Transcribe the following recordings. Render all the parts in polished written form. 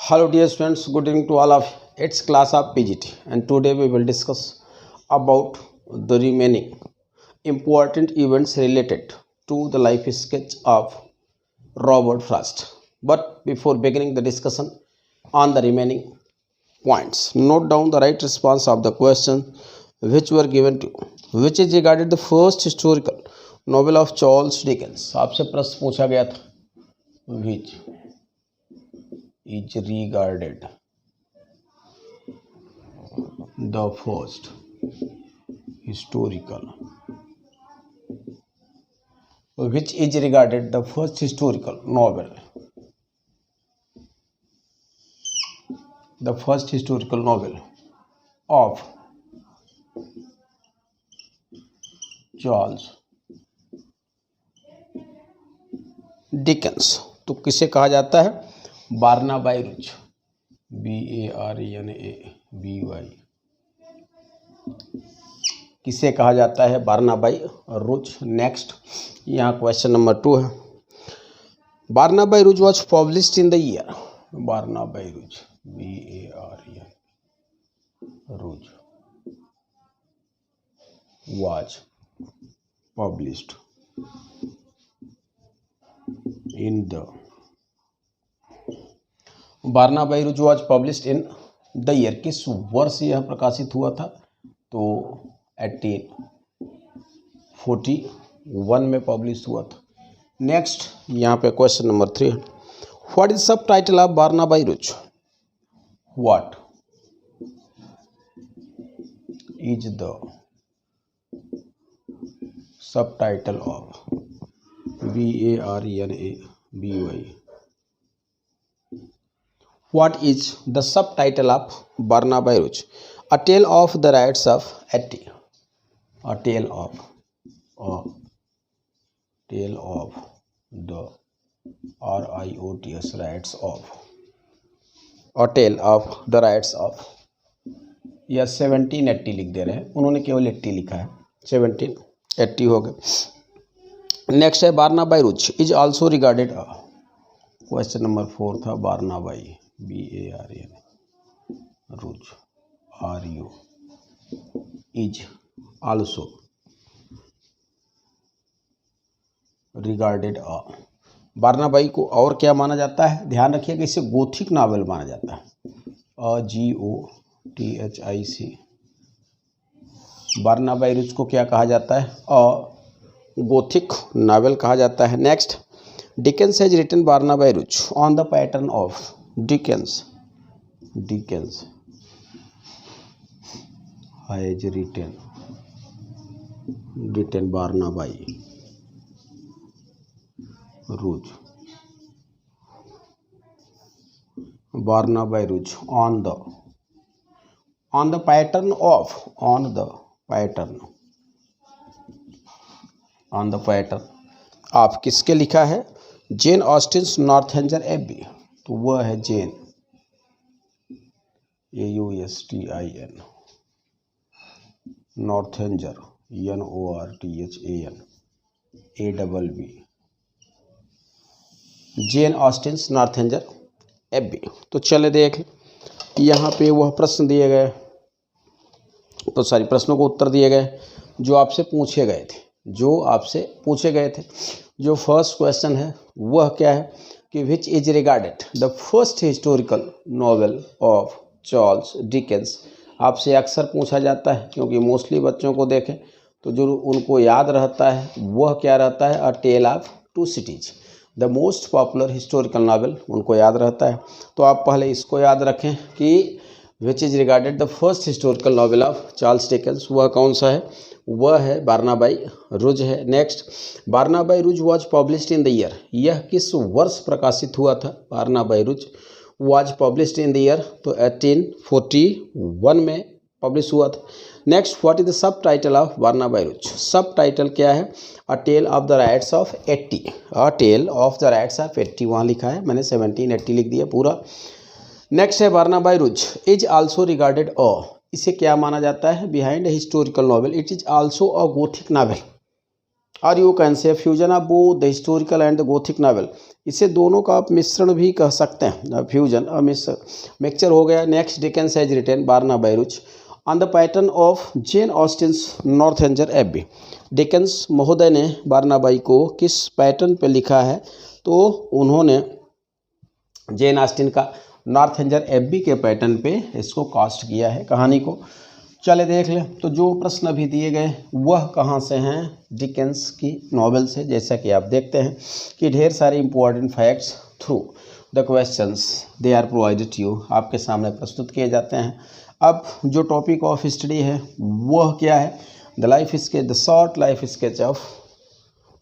Hello dear students, good evening to all of you. It's class of PGT and today we will discuss about the remaining important events related to the life sketch of Robert Frost. But before beginning the discussion on the remaining points, note down the right response of the question which were given to you, which is regarded the first historical novel of Charles Dickens. आपसे प्रश्न पूछा गया था which is regarded the first historical novel of Charles Dickens. तो किसे कहा जाता है? बार्नाबाई रुच, BARNABY। किसे कहा जाता है? बार्नाबाई रुच। नेक्स्ट यहाँ क्वेश्चन नंबर 2 है। Barnaby Rudge was published in the year, Barnaby Rudge BARN Rudge was published in the Barnaby Rudge was published in the year, किस वर्ष यह प्रकाशित हुआ था? तो 1841 में पब्लिश हुआ था। नेक्स्ट यहाँ पे क्वेश्चन नंबर 3 है। व्हाट इज सब टाइटल ऑफ बार्नाबाई रुच? What is the subtitle of BARNABY? What is the subtitle of Barnaby Ruch? A Tale of the Riots of 80. A Tale of the RIOTS Riots of. A Tale of the Riots of. या 1780 लिख दे रहे हैं, उन्होंने केवल 80 लिखा है, 1780 हो गए। नेक्स्ट है बार्नाबाई रुच is also regarded. Question number 4 था बार्नाबाई BARN रुच RU इज ऑल्सो रिगार्डेड बार्नाबाई को और क्या माना जाता है? ध्यान रखिएगा, इसे गोथिक नावल माना जाता है, GOTHIC। बार्नाबाई रुच को क्या कहा जाता है? गोथिक नावल कहा जाता है। नेक्स्ट, डिकेंस हैज रिटन बार्नाबाई रुच on the pattern of Dickens has written Barnaby Ruch on the pattern of किसके लिखा है? जेन ऑस्टिन्स नॉर्थेंजर एबी। तो वह है जेन AUSTIN नॉर्थेंजर NORTHAN ABB जेन ऑस्टिन्स नॉर्थेंजर एबी। तो चले देख, यहाँ पे वह प्रश्न दिए गए, तो सारी प्रश्नों को उत्तर दिए गए जो आपसे पूछे गए थे। जो फर्स्ट क्वेश्चन है वह क्या है कि which is regarded the first historical novel of Charles Dickens. आपसे अक्सर पूछा जाता है, क्योंकि मोस्टली बच्चों को देखें तो जो उनको याद रहता है वह क्या रहता है? A tale of two cities, the most popular historical novel उनको याद रहता है। तो आप पहले इसको याद रखें कि which is regarded the first historical novel of Charles Dickens, वह कौन सा है? वह है बार्नाबाई रुच है। Next, Barnaby Rudge was published in the year, यह किस वर्ष प्रकाशित हुआ था? Barnaby Rudge was published in the year, तो 1841 में पब्लिश हुआ था। Next, what is the subtitle of Barnaby Rudge? Subtitle क्या है? A tale of the riots of 80। A tale of the riots of 80 वहाँ लिखा है, मैंने 1780 लिख दिया पूरा। नेक्स्ट है बार्नाबाई रुच इज ऑल्सो रिगार्डेड इसे क्या माना जाता है? Behind historical novel, it is also a Gothic novel. और you can say fusion of both the historical and the Gothic novel. इसे दोनों का आप मिश्रण भी कह सकते हैं, फ्यूजन मिक्सचर हो गया। Next Dickens has written Barnaby बैरुच on the pattern of Jane Austen's Northanger Abbey. Dickens महोदय ने बारनाबाई को किस पैटर्न पे लिखा है? तो उन्होंने जेन ऑस्टिन का नॉर्थेंजर एबी के पैटर्न पे इसको कास्ट किया है कहानी को। चले देख लें। तो जो प्रश्न अभी दिए गए वह कहाँ से हैं? डिकेंस की नॉवेल से। जैसा कि आप देखते हैं कि ढेर सारे important facts through the questions they are provided to you, आपके सामने प्रस्तुत किए जाते हैं। अब जो टॉपिक ऑफ स्टडी है वह क्या है? The life sketch, the short life sketch of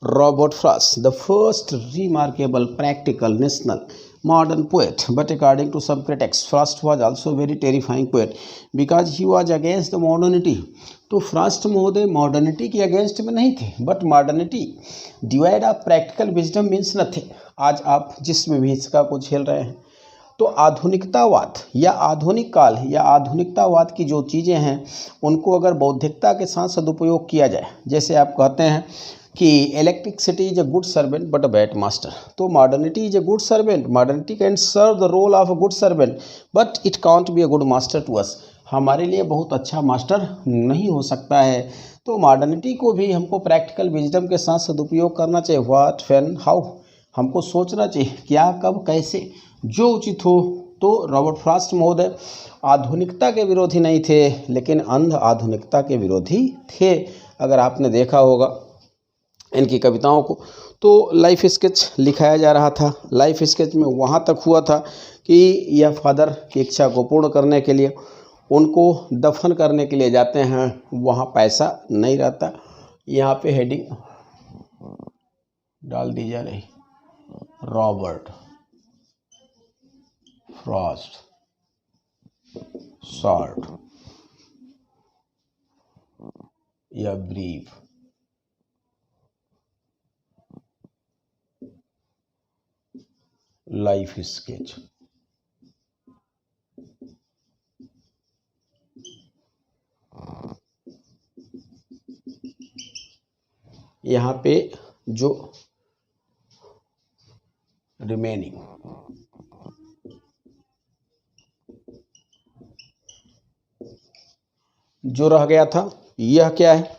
Robert Frost, the first remarkable practical national modern poet, but according to some critics Frost was also very terrifying poet because he was against the modernity। तो Frost महोदय modernity के against में नहीं थे, but modernity divide of practical wisdom means nothing. आज आप जिस विभीषिका को झेल रहे हैं तो आधुनिकतावाद या आधुनिक काल या आधुनिकतावाद की जो चीज़ें हैं उनको अगर बौद्धिकता के साथ सदुपयोग किया जाए, जैसे आप कहते हैं कि electricity is a good servant but a bad master, तो modernity is a good servant, modernity can serve the role of a good servant but it can't be a good master to us. हमारे लिए बहुत अच्छा master नहीं हो सकता है। तो मॉडर्निटी को भी हमको प्रैक्टिकल विजडम के साथ सदुपयोग करना चाहिए। व्हाट, व्हेन, हाउ, हमको सोचना चाहिए क्या, कब, कैसे, जो उचित हो। तो रॉबर्ट फ्रॉस्ट महोदय आधुनिकता के विरोधी नहीं थे, लेकिन अंध आधुनिकता के विरोधी थे। अगर आपने देखा होगा इनकी कविताओं को, तो लाइफ स्केच लिखाया जा रहा था। लाइफ स्केच में वहाँ तक हुआ था कि यह फादर की इच्छा को पूर्ण करने के लिए उनको दफन करने के लिए जाते हैं, वहाँ पैसा नहीं रहता। यहाँ पे हेडिंग डाल दी जा रही, रॉबर्ट फ्रॉस्ट शॉर्ट या ब्रीफ लाइफ स्केच। यहाँ पे जो रिमेनिंग जो रह गया था यह क्या है?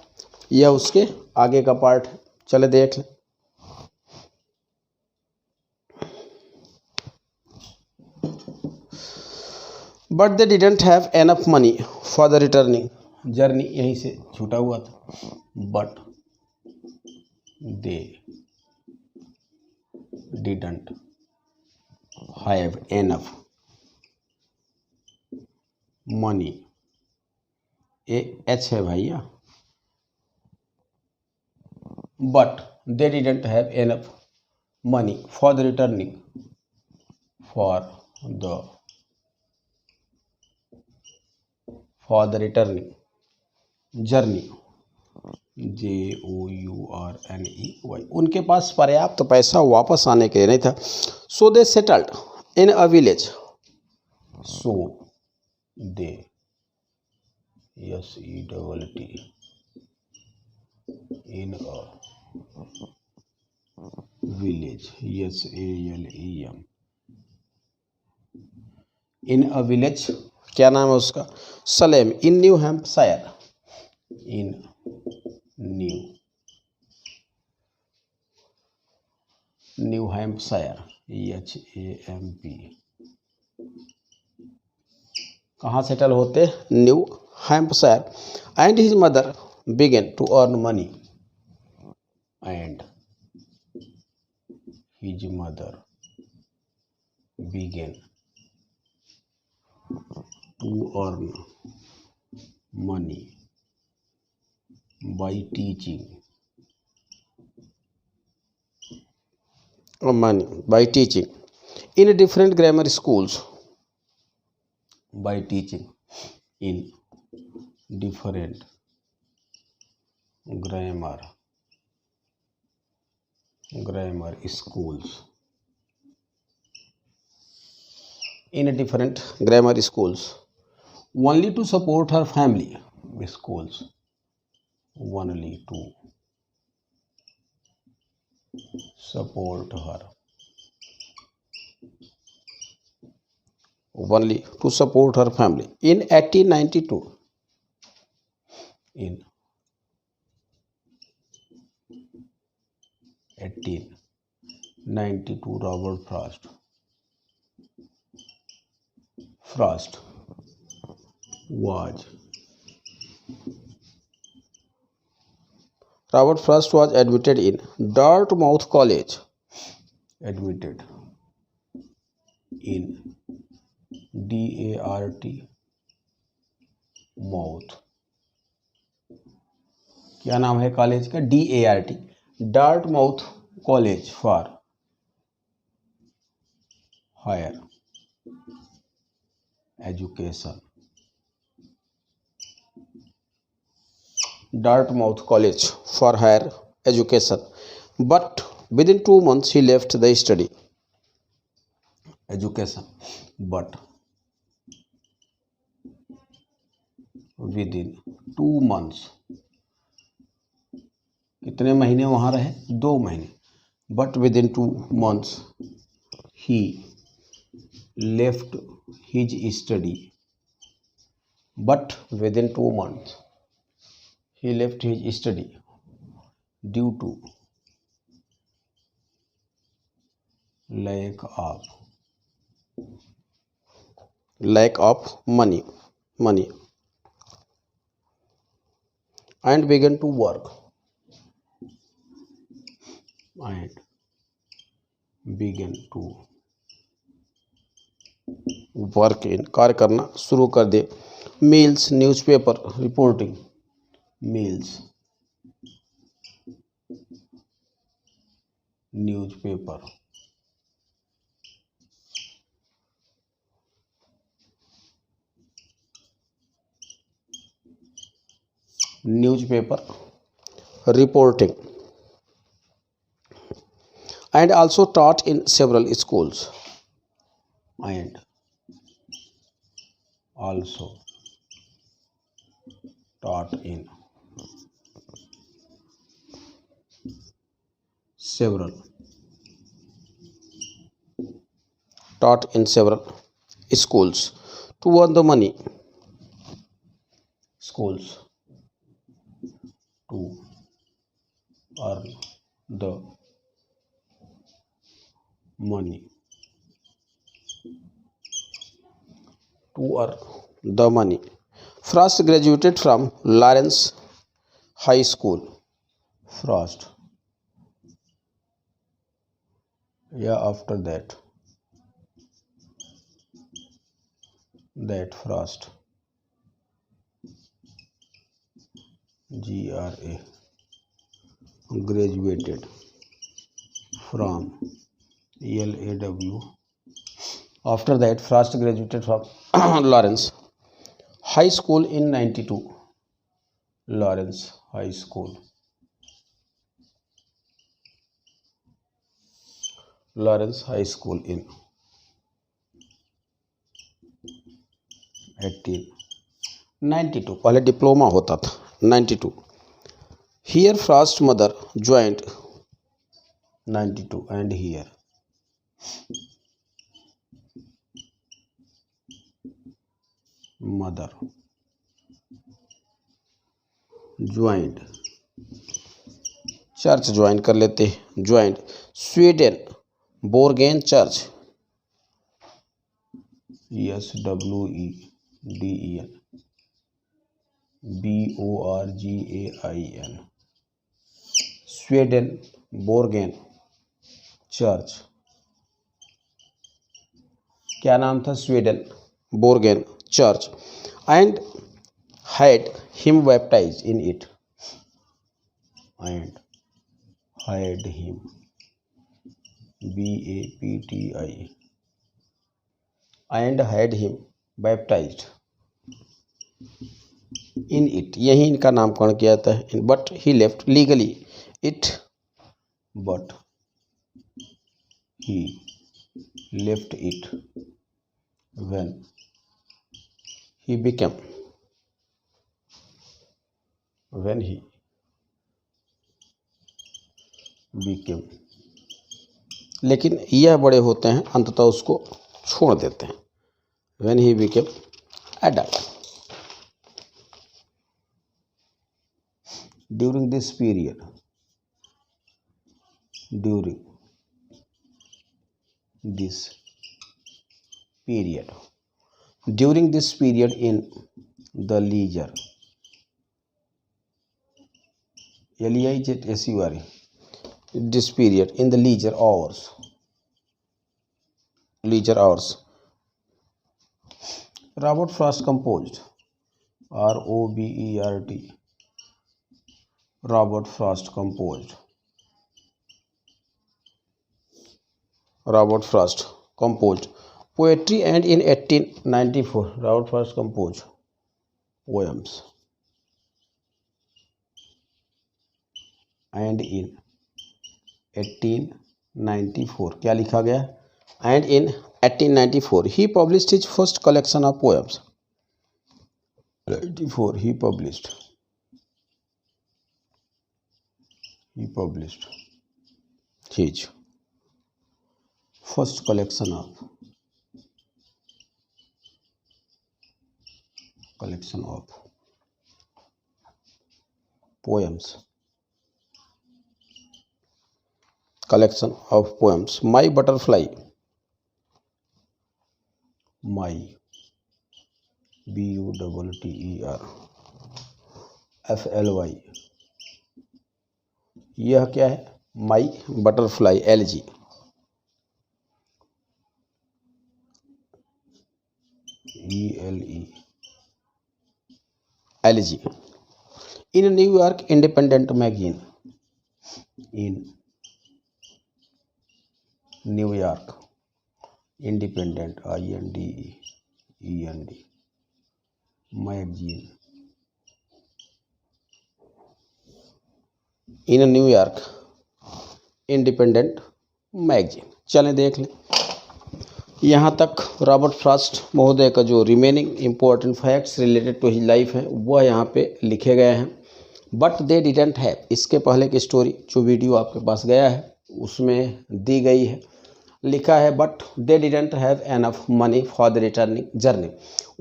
यह उसके आगे का पार्ट है। चले देख लें। But they didn't have enough money for the returning journey, यहीं से छूटा हुआ था। But they didn't have enough money, H है भैया, but they didn't have enough money for the returning for the returning journey, JOURNEY। उनके पास पर्याप्त पैसा वापस आने के लिए नहीं था। So they settled in a village, so they SETT in a village, SALEM in a village. क्या नाम है उसका? Salem, in New Hampshire, in New Hampshire, HAMP। कहाँ सेटल होते? New Hampshire. And his mother began to earn money, and his mother began to earn money by teaching in different grammar schools, by teaching in different grammar schools, in different grammar schools only to support her family schools, only to support her, only to support her family. In 1892, in 1892, Robert Frost was admitted in Dartmouth College. Admitted in DART mouth, क्या नाम है college का? DART, Dartmouth college for higher education. Dartmouth College for higher education, but within 2 months he left the study education. But within 2 months, कितने महीने वहां रहे? 2 महीने. But within 2 months he left his study. But within 2 months he left his study due to lack of money and began to work in कार्य करना शुरू कर दे. Mills newspaper reporting. Mills newspaper reporting, and also taught in several schools. And also taught in several schools to earn the money. Schools to earn the money. Frost graduated from Lawrence High School. Frost. After that Frost graduated from LAW. After that Frost graduated from Lawrence High School in 92. Lawrence High School in 1892. पहले diploma होता था. 92. Here Frost's mother joined. 92. And here mother joined. Church join कर लेते हैं. Joined Swedenborgian church. SWEDEN BORGAIN Swedenborgian church. क्या नाम था? Swedenborgian church. And had him baptized in it. And had him BAPTI. And had him baptized in it. यही इनका नामकरण किया था. But he left legally it. But he left it when he became लेकिन यह बड़े होते हैं, अंततः उसको छोड़ देते हैं। When he became adult. During this period, during this period in the leisure, L-E-I-S-U-R-E, this period in the leisure hours, Robert Frost composed, R-O-B-E-R-T, Robert Frost composed poetry, and in 1894 Robert Frost composed poems, and in 1894 क्या लिखा गया, and in 1894 he published his first collection of poems. 94 he published his first collection of poems, My Butterfly, B-U-T-T-E-R-F-L-Y, यह क्या है, माई butterfly, LG, LG, in New York Independent magazine, in New York Independent, INDEPEND magazine, in a New York Independent magazine। चलें देख लें, यहाँ तक Robert Frost महोदय का जो remaining important facts related to his life है वह यहाँ पे लिखे गए हैं। बट दे डिडेंट हैव, इसके पहले की स्टोरी जो वीडियो आपके पास गया है उसमें दी गई है, लिखा है but they didn't have enough money for the returning journey,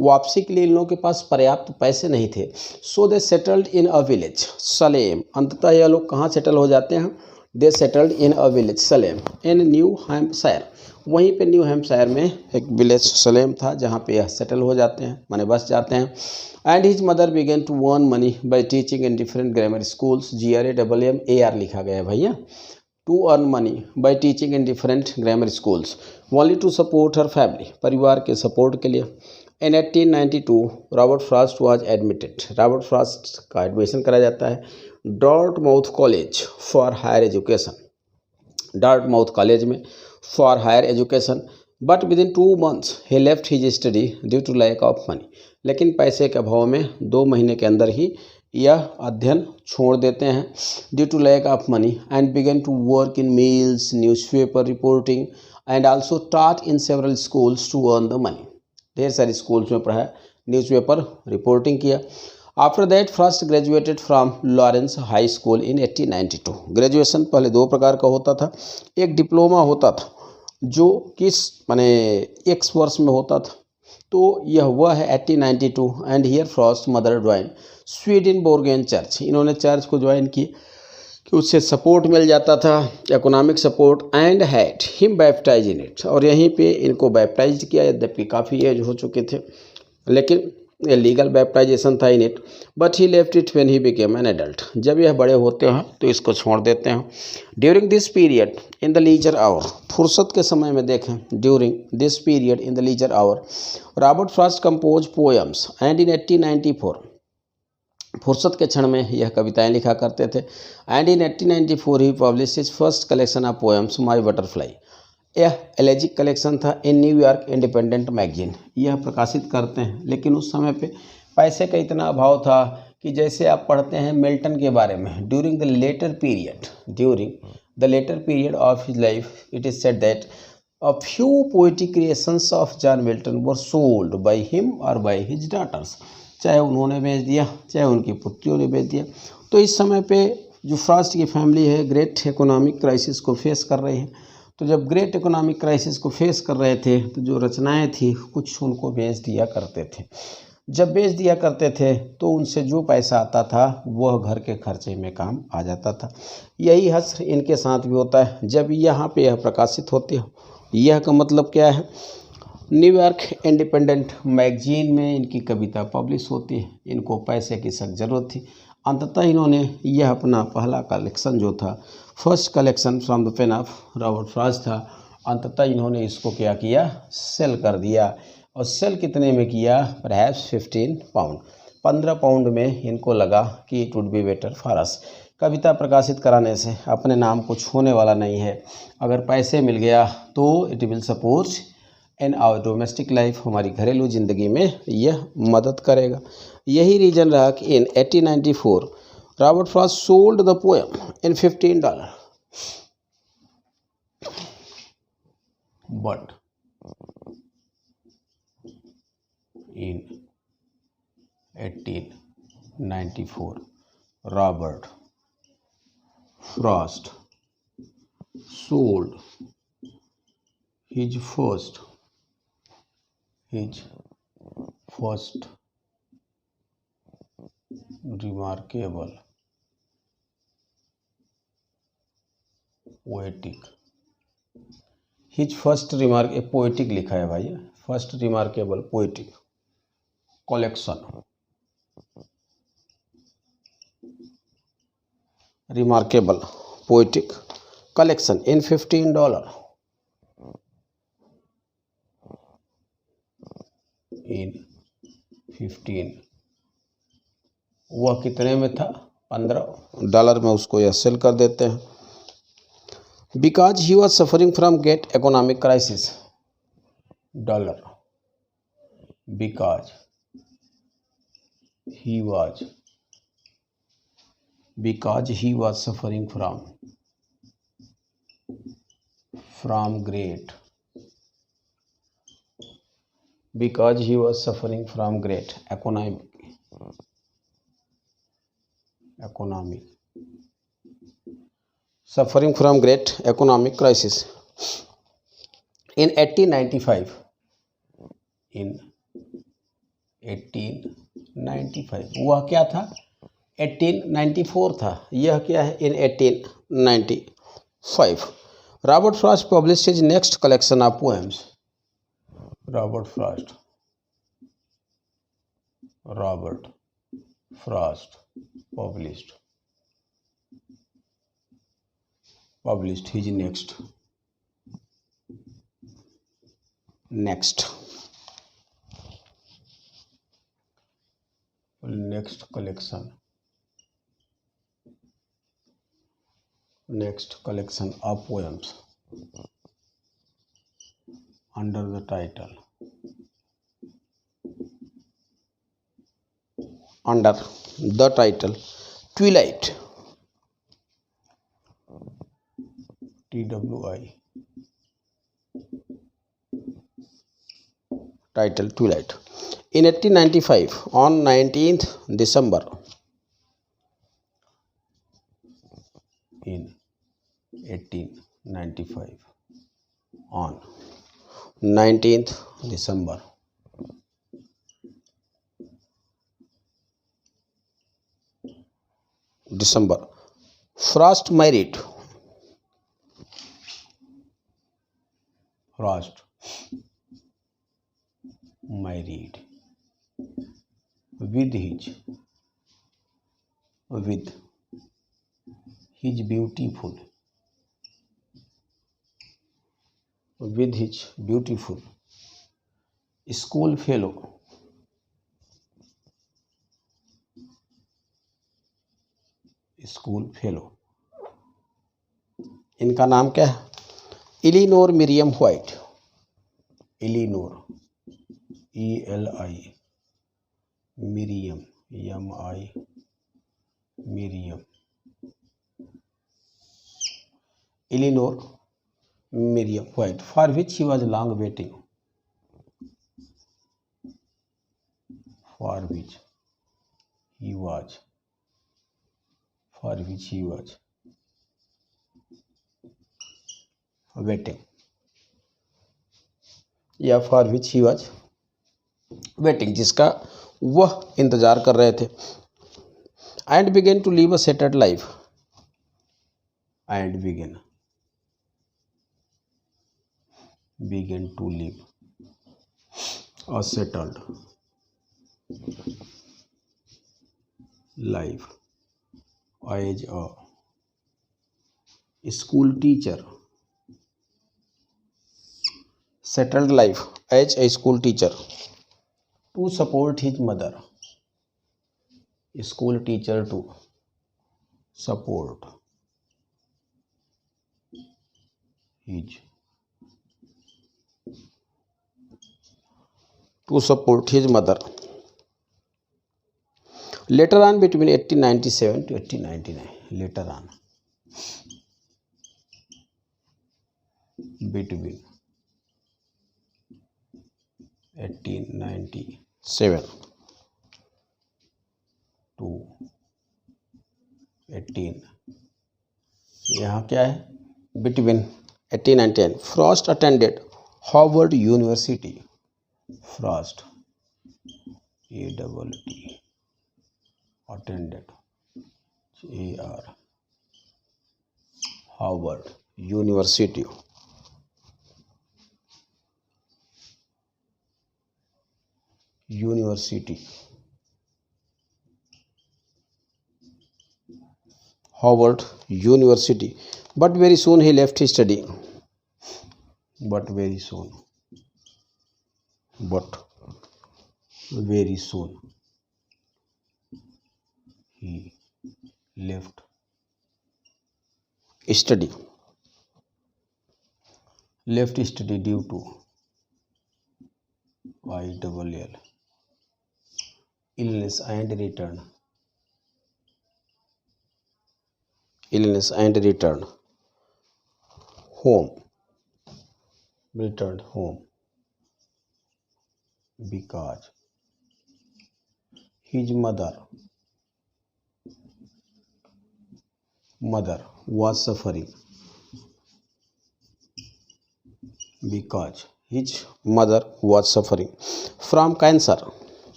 वापसी के लिए इन लोगों के पास पर्याप्त पैसे नहीं थे। So they settled in a village Salem, अंततः यह लोग कहाँ सेटल हो जाते हैं, they settled in a village Salem in New Hampshire, वहीं पे न्यू हैम्पशायर में एक विलेज सलेम था जहाँ पे यह सेटल हो जाते हैं, माने बस जाते हैं। And his mother began to earn money by teaching in different grammar schools, GRAMMAR लिखा गया है भैया, to earn money by teaching in different grammar schools, only to support her family, परिवार के सपोर्ट के लिए। In 1892 Robert Frost was admitted, Robert Frost का admission करा जाता है Dartmouth college for higher education, Dartmouth College में for higher education, but within 2 months he left his study due to lack of money, लेकिन पैसे के अभाव में 2 महीने के अंदर ही यह अध्ययन छोड़ देते हैं due to lack of money, and began to work in mills, newspaper reporting, and also taught in several schools to earn the money, ढेर सारी स्कूल्स में पढ़ा, न्यूज़पेपर रिपोर्टिंग किया। After that Frost graduated from Lawrence high school in 1892, graduation पहले 2 प्रकार का होता था, एक डिप्लोमा होता था जो किस माने 1 वर्ष में होता था, तो यह वह है 1892। And here Frost mother join Swedenborgian church, इन्होंने चर्च को ज्वाइन किया कि उससे सपोर्ट मिल जाता था, economic support, and had him baptise in it, और यहीं पे इनको बैप्टाइज किया, यद्यपि काफ़ी एज हो चुके थे, लेकिन ये लीगल बैप्टाइजेशन था in it, but he left it when he became an adult, जब यह बड़े होते हैं तो इसको छोड़ देते हैं। During this period in the leisure hour, फुर्सत के समय में देखें, during this period in the leisure hour Robert Frost compose poems, and in 1894 फुर्सत के क्षण में यह कविताएं लिखा करते थे, and in 1894 he publish his first collection of poems my butterfly, यह एलेजिक कलेक्शन था इन न्यूयॉर्क इंडिपेंडेंट मैगजीन, यह प्रकाशित करते हैं। लेकिन उस समय पे पैसे का इतना अभाव था कि जैसे आप पढ़ते हैं मिल्टन के बारे में, during the letter period of his life it is said that a few poetic creations of John Milton were sold by him और बाय हिज डॉटर्स, चाहे उन्होंने बेच दिया चाहे उनकी पुत्रियों ने बेच दिया। तो इस समय पे जो फ्रॉस्ट की फैमिली है ग्रेट इकोनॉमिक क्राइसिस को फेस कर रही है, तो जब ग्रेट इकोनॉमिक क्राइसिस को फेस कर रहे थे तो जो रचनाएं थी कुछ उनको बेच दिया करते थे। जब बेच दिया करते थे तो उनसे जो पैसा आता था वह घर के खर्चे में काम आ जाता था। यही हश्र इनके साथ भी होता है। जब यहाँ पे यह प्रकाशित होते हो, यह का मतलब क्या है, न्यूयॉर्क इंडिपेंडेंट मैगजीन में इनकी कविता पब्लिश होती है। इनको पैसे की सख्त ज़रूरत थी। अंततः इन्होंने यह अपना पहला कलेक्शन जो था, first collection from the pain of Robert Frost था, अंततः इन्होंने इसको क्या किया, सेल कर दिया। और सेल कितने में किया, परहैप्स 15 पाउंड, 15 पाउंड में इनको लगा कि it would be better for us. कविता प्रकाशित कराने से अपने नाम कुछ होने वाला नहीं है। अगर पैसे मिल गया तो it will support in our domestic life, हमारी घरेलू ज़िंदगी में यह मदद करेगा। यही रीज़न रहा कि इन 1894 Robert Frost sold the poem in $15, but in 1894 Robert Frost sold his first remarkable poetic, his first remark, poetic लिखा है भाई, first remarkable poetic collection, remarkable poetic collection in $15, इन 15, वह कितने में था, $15 में उसको यह सेल कर देते हैं। Because he was suffering from great economic crisis, dollar, because he was suffering from great economic crisis in 1895, वह क्या था, 1894 था, यह क्या है, इन 1895 Robert Frost published his next collection of poems, Robert Frost published his next collection of poems under the title Twilight, TWI, title Twilight. In 1895, on 19th December, in 1895, on 19th December, Frost married with his beautiful school fellow, इनका नाम क्या है, Elinor Miriam White, Elinor ELI, Miriam MI, Miriam, Elinor Miriam White, for which he was long waiting, for which he was waiting, या for which he was waiting, जिसका वह इंतजार कर रहे थे. And began to live a settled life, and began to live a settled life as a school teacher. Settled life as a school teacher to support his mother. School teacher to support his mother. Later on, between 1897 to 1899. Later on, between 1897 to 18, यहाँ क्या है, between 1899, Frost attended Harvard University. Frost, A-double-T, attended Harvard University. Harvard University, but very soon he left his study. But very soon he left study due to ILL, illness and returned home because his mother was suffering from cancer,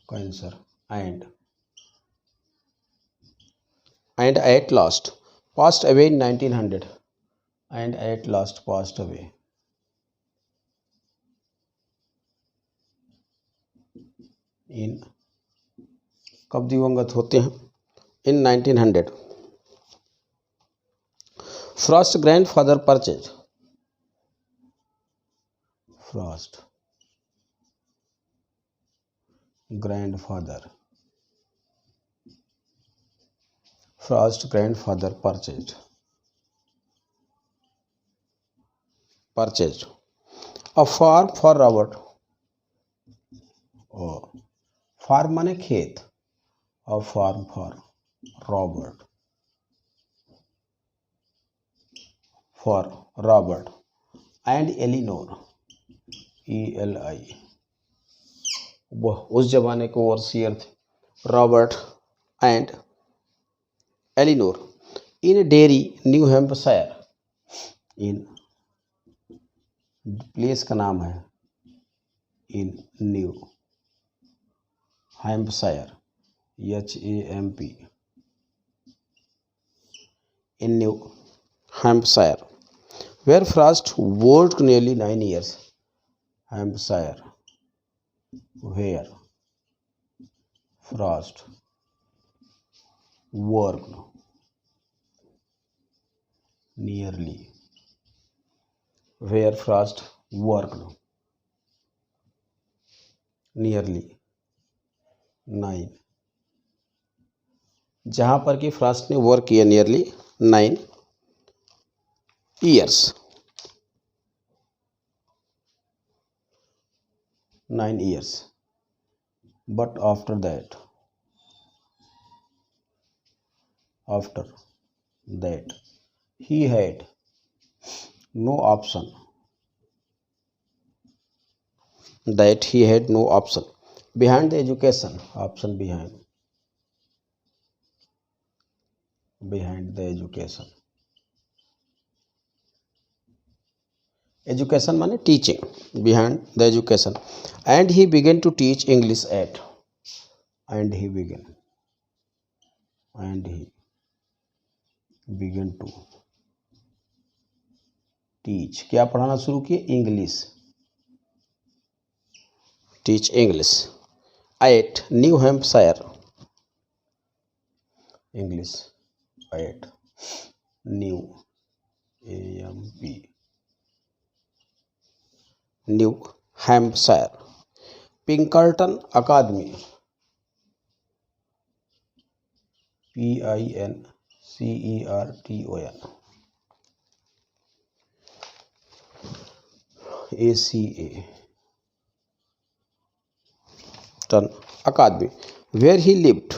cancer, and at last passed away in 1900. कब दिवंगत होते हैं? In 1900. Frost's grandfather purchased. Frost's grandfather purchased a farm for Robert. Farm माने खेत, a farm for Robert and Eleanor, ELI, वह उस जमाने के ओवरसियर थे, Robert and Elinor, in Derry, New Hampshire. इन प्लेस का नाम है in New Hampshire, HAMP, in New Hampshire, where Frost worked nearly 9 years. Hampshire, where Frost worked nearly 9, जहाँ पर कि फ्रॉस्ट ने वर्क किया nearly 9 years. 9 years. But after that he had no option. Behind the education, behind the education. Education माने teaching, behind the education. And he began to teach English at, and he began to teach, क्या पढ़ाना शुरू किए? English, teach English at New Hampshire, English at New AMP New Hampshire. Pinkerton Academy, PINCERTON ACA टन Academy, where he lived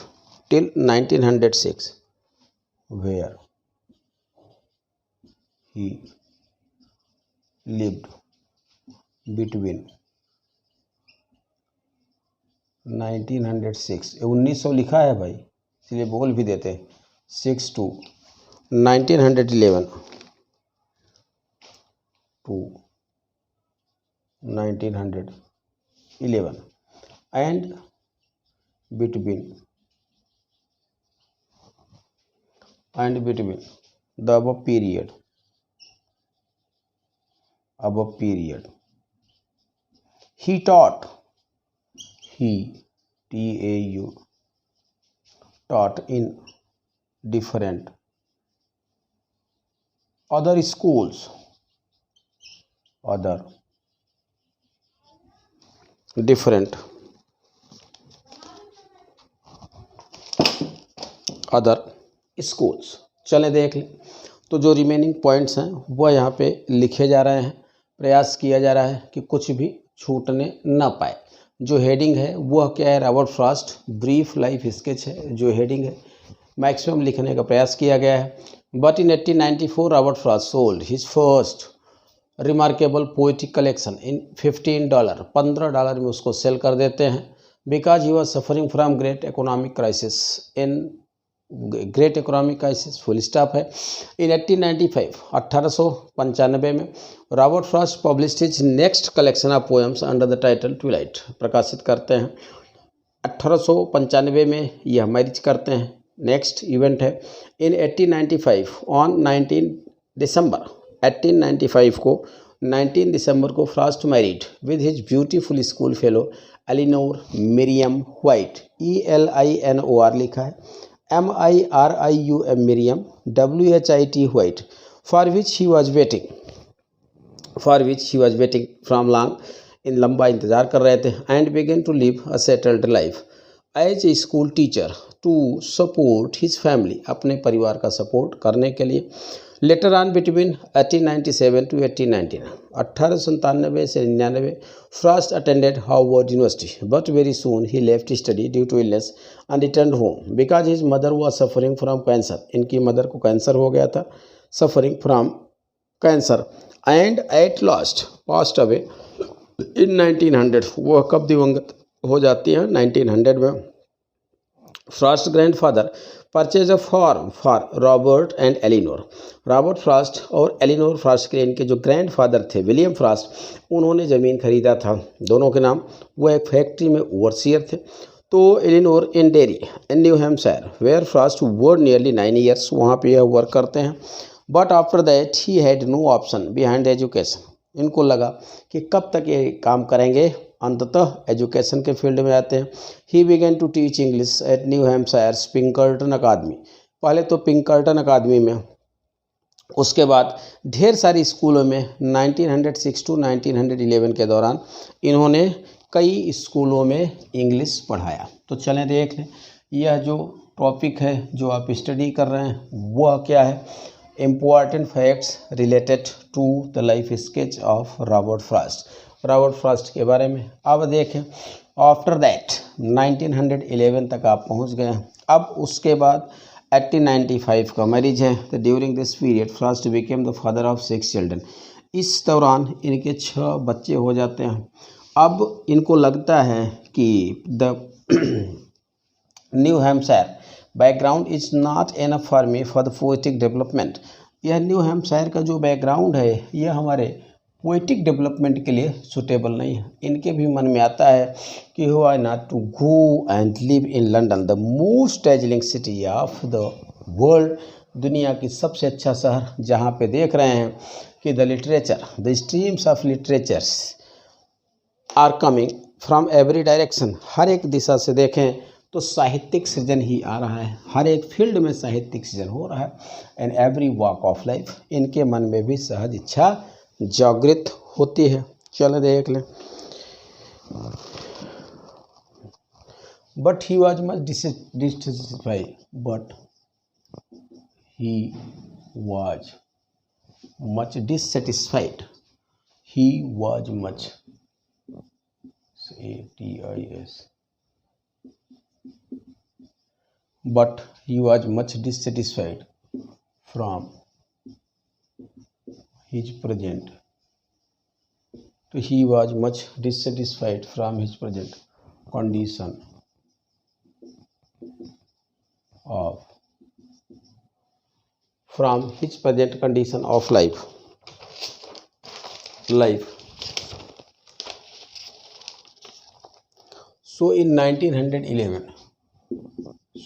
till 1906, where he lived between 1906, 1900 लिखा है भाई इसलिए बोल भी देते हैं, 6 to 1911 to 1911 and between the above period he taught in different other schools, different other schools. चलें देख लें, तो जो रिमेनिंग पॉइंट्स हैं वह यहाँ पे लिखे जा रहे हैं, प्रयास किया जा रहा है कि कुछ भी छूटने ना पाए। जो हेडिंग है वह क्या है? Robert Frost brief life sketch है जो हेडिंग है, मैक्सिमम लिखने का प्रयास किया गया है। But in 1894 Robert Frost sold his first remarkable poetic collection in $15, $15 में उसको सेल कर देते हैं, because he was suffering from great economic crisis, full stop है। इन 1895 में Robert Frost published his next collection of poems under the title Twilight, प्रकाशित करते हैं। 1895 में यह मैरिज करते हैं, नेक्स्ट इवेंट है। इन 1895 ऑन 19 दिसंबर 1895 को 19 दिसंबर को Frost married with his beautiful school fellow Elinor Miriam White, ELINOR लिखा है, MIRIUM Miriam WHIT White, for which he was waiting from long, इन लंबा इंतजार कर रहे थे। And began to live a settled life as a school teacher to support his family, अपने परिवार का सपोर्ट करने के लिए। लेटर ऑन बिटवीन 1897 to 1899, 1897 से 99 Frost attended Harvard university, but very soon ही left study due to illness and return home because his mother was suffering from cancer, इनकी mother को कैंसर हो गया था, suffering from cancer, and at last passed away in 1900, वह कब दिवंगत हो जाती हैं? 1900 में। Frost grandfather purchase a farm for Robert and Eleanor, Robert Frost और एलिनोर फ्रॉस्ट के इनके जो ग्रैंडफादर थे विलियम फ्रॉस्ट, उन्होंने ज़मीन खरीदा था दोनों के नाम। वो एक फैक्ट्री में ओवरसीयर थे। तो Eleanor in dairy in New Hampshire where Frost work nearly 9 years, वहाँ पे यह वर्क करते हैं। But after that he had no option behind education, इनको लगा कि कब तक ये काम करेंगे, अंततः एजुकेशन के फील्ड में आते हैं। He began to teach English at New Hampshire Pinkerton Academy, पहले तो पिंकर्टन अकादमी में, उसके बाद ढेर सारी स्कूलों में 1906 to 1911 के दौरान इन्होंने कई स्कूलों में इंग्लिश पढ़ाया। तो चलें देख लें, यह जो टॉपिक है जो आप स्टडी कर रहे हैं वह क्या है? Important facts related to the life sketch of Robert Frost, Robert Frost के बारे में। अब देखें, आफ्टर दैट 1911 तक आप पहुंच गए हैं। अब उसके बाद 1895 का मैरिज है। तो during this period Frost became the father of 6 children, इस दौरान इनके 6 बच्चे हो जाते हैं। अब इनको लगता है कि the new Hampshire background is not enough for me for the poetic development. यह न्यू हैम्पशायर का जो बैकग्राउंड है यह हमारे पोएटिक डेवलपमेंट के लिए सुटेबल नहीं है। इनके भी मन में आता है कि why not to go and live in London, the most dazzling city of the world, दुनिया की सबसे अच्छा शहर, जहाँ पे देख रहे हैं कि the literature, the streams of literatures are coming from every direction. हर एक दिशा से देखें तो साहित्यिक सृजन ही आ रहा है, हर एक फील्ड में साहित्यिक सृजन हो रहा है। And every walk of life, इनके मन में भी सहज इच्छा जागृत होती है। चलो देख लें। But he was much dissatisfied, but he was much dissatisfied. He was much satis. But he was much dissatisfied from his present. So he was much dissatisfied from his present condition of from his present condition of life. So in 1911,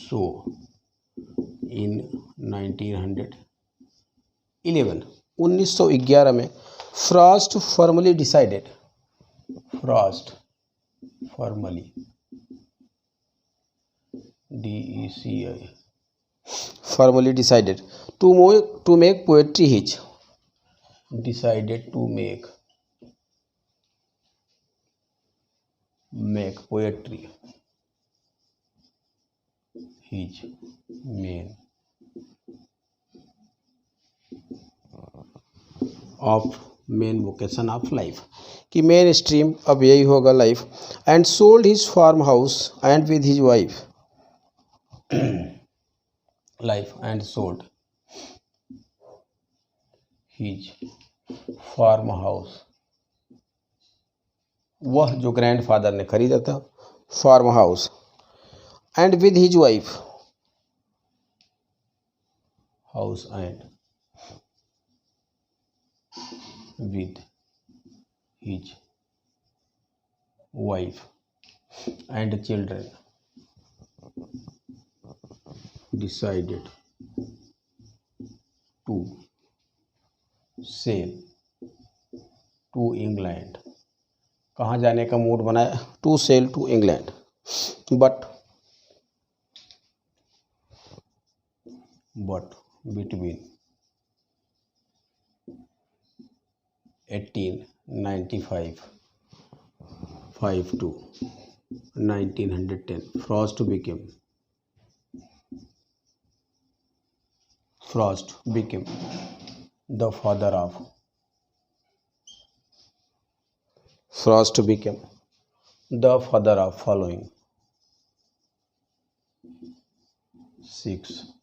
so in 1911, 1911 में Frost formally decided, DECI, formally decided to make poetry his, decided to make poetry his main vocation of life, कि main stream अब यही होगा life. And sold his farm house and with his wife, life and sold his farm house, वह जो grandfather ने खरीदा था farm house, and with his wife, house and with his wife and children, decided to sail to England, कहाँ जाने का mood बनाया, to sail to England, but between 1895 to 1910 Frost became the father of following 6